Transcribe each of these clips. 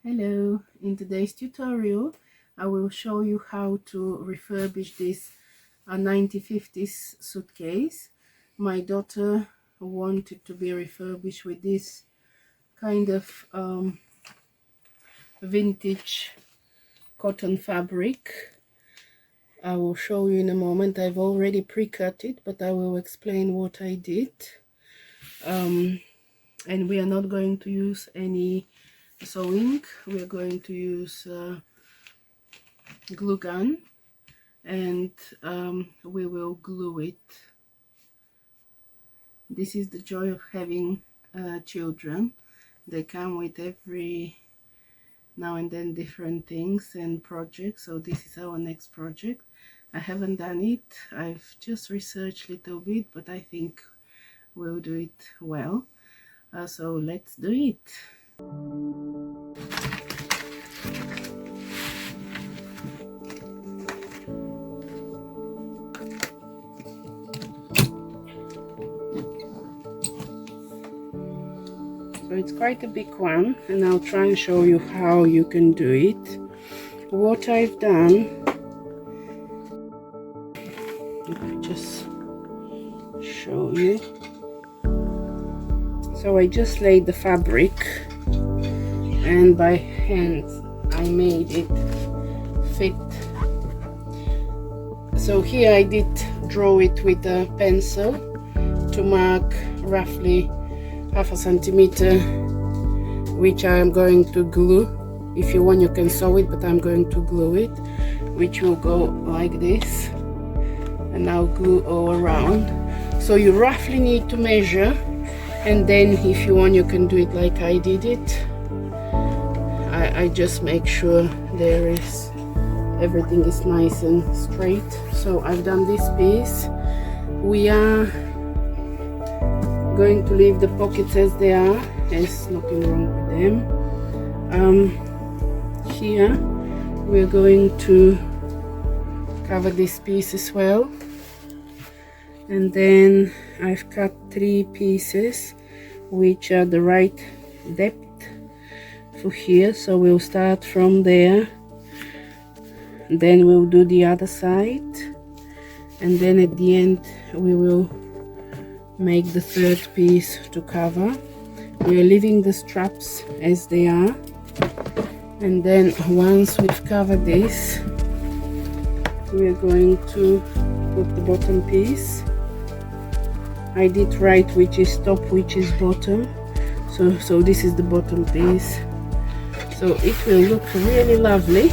Hello, in today's tutorial I will show you how to refurbish this 1950s suitcase. My daughter wanted to be refurbished with this kind of vintage cotton fabric. I will show you in a moment. I've already pre-cut it, but I will explain what I did. And we are not going to use any sewing. We are going to use glue gun, and we will glue it. This is the joy of having children. They come with every now and then different things and projects. So this is our next project. I haven't done it. I've just researched a little bit, but I think we'll do it well. So let's do it. So it's quite a big one, and I'll try and show you how you can do it. What I've done, let me just show you. So I just laid the fabric, and by hand I made it fit. So here I did draw it with a pencil to mark roughly half a centimeter, which I am going to glue. If you want you can sew it, but I'm going to glue it, which will go like this, and I'll glue all around. So you roughly need to measure, and then if you want you can do it like I did it. I just make sure there is everything is nice and straight. So I've done this piece. We are going to leave the pockets as they are. There's nothing wrong with them. Here we're going to cover this piece as well, and then I've cut 3 pieces which are the right depth for here. So we'll start from there, then we'll do the other side, and then at the end we will make the 3rd piece to cover. We are leaving the straps as they are, and then once we've covered this, we are going to put the bottom piece. I did write which is top, which is bottom, so this is the bottom piece. So it will look really lovely,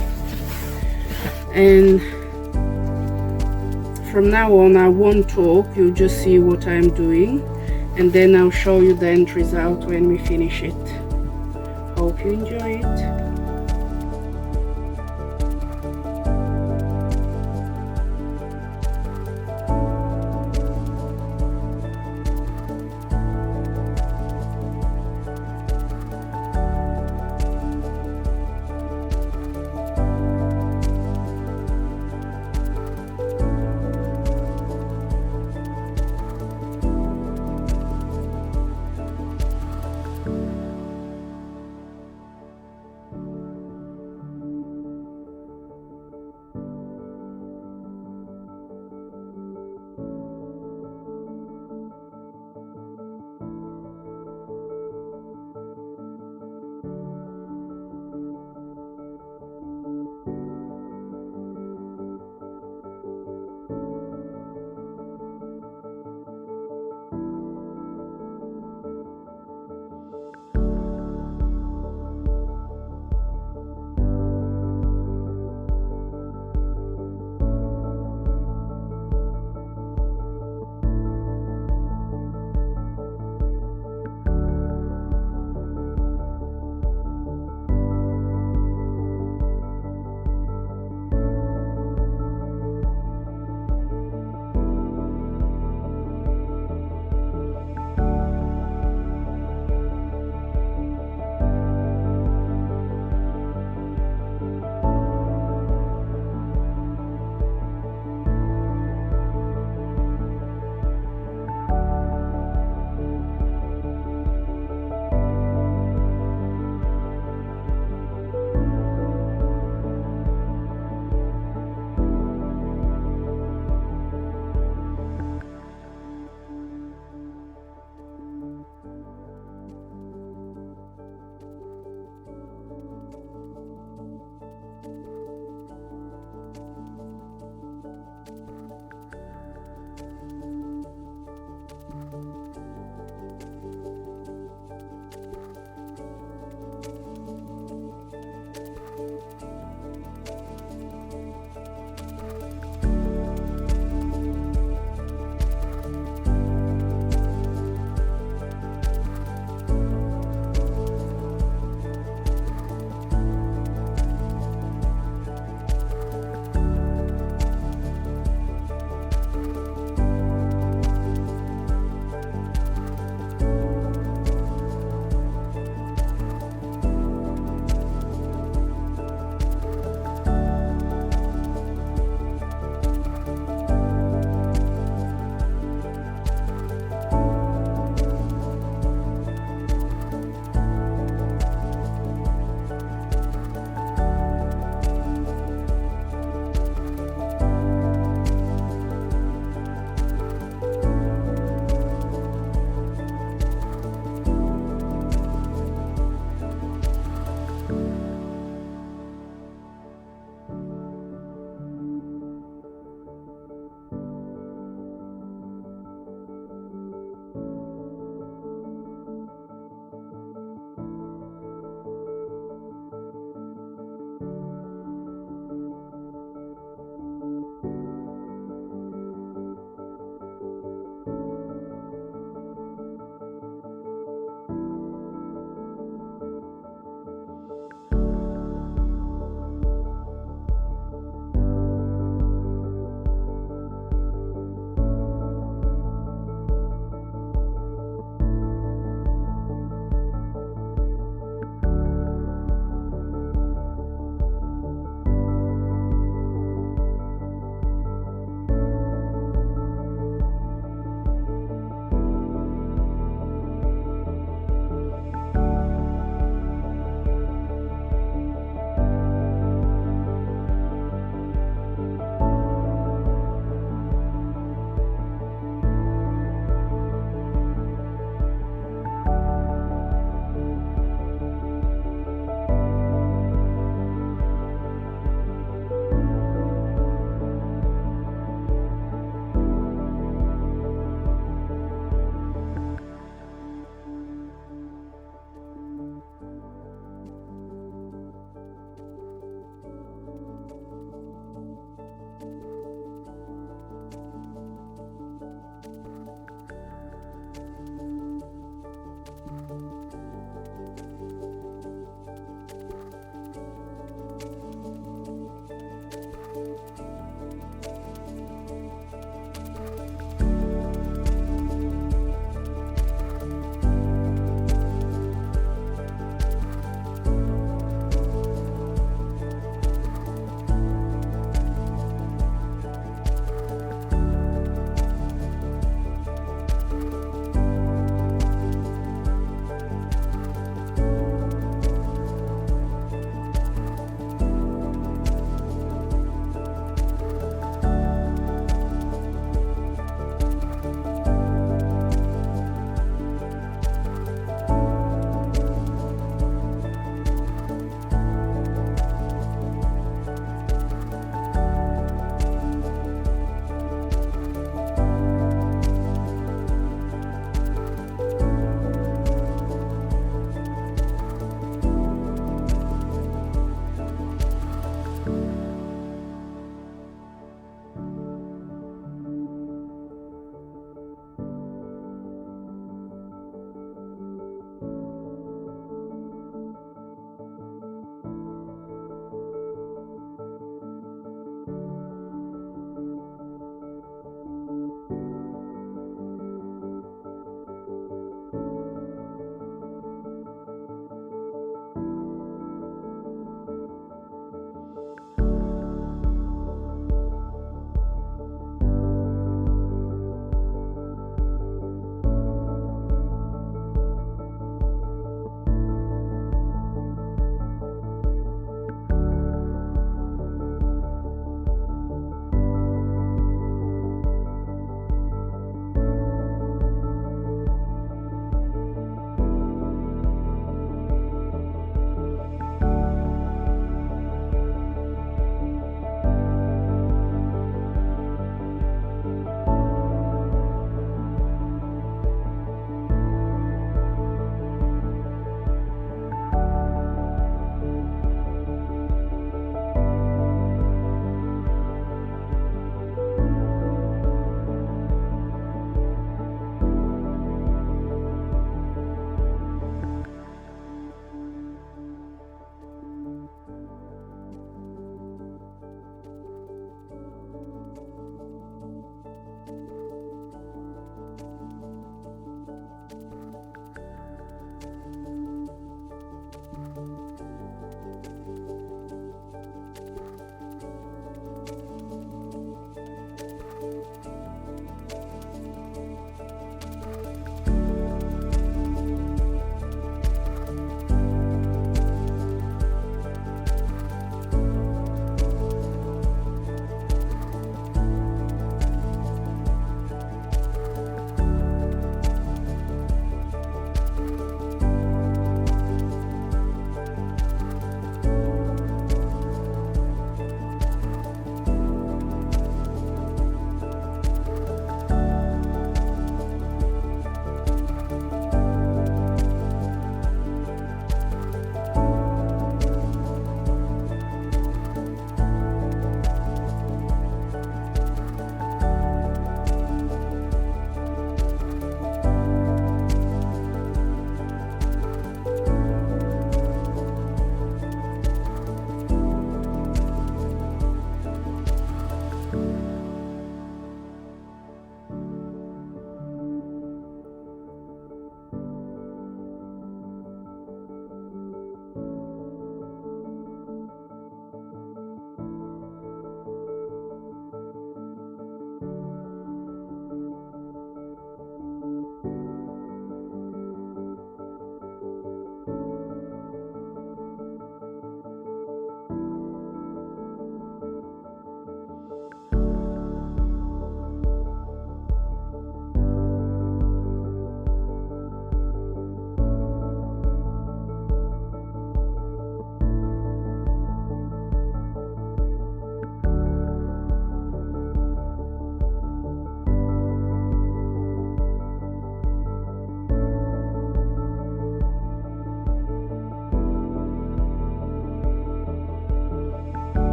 and from now on I won't talk, you'll just see what I'm doing, and then I'll show you the end result when we finish it. Hope you enjoy it.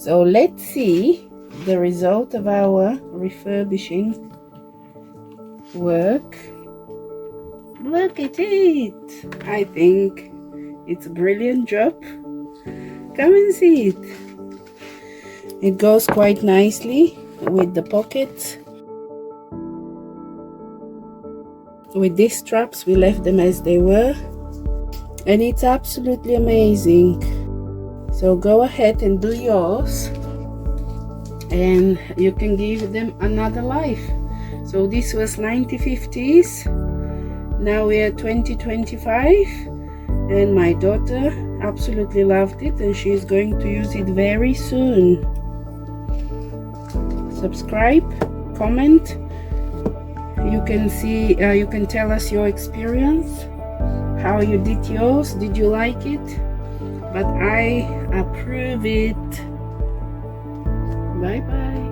So let's see the result of our refurbishing work. Look at it. I think it's a brilliant job. Come and see it. It goes quite nicely with the pockets. With these straps, we left them as they were, and it's absolutely amazing. So go ahead and do yours, and you can give them another life. So this was 1950s. Now we are 2025, and my daughter absolutely loved it, and she's going to use it very soon. Subscribe, comment. You can tell us your experience, how you did yours. Did you like it? But I approve it. Bye bye.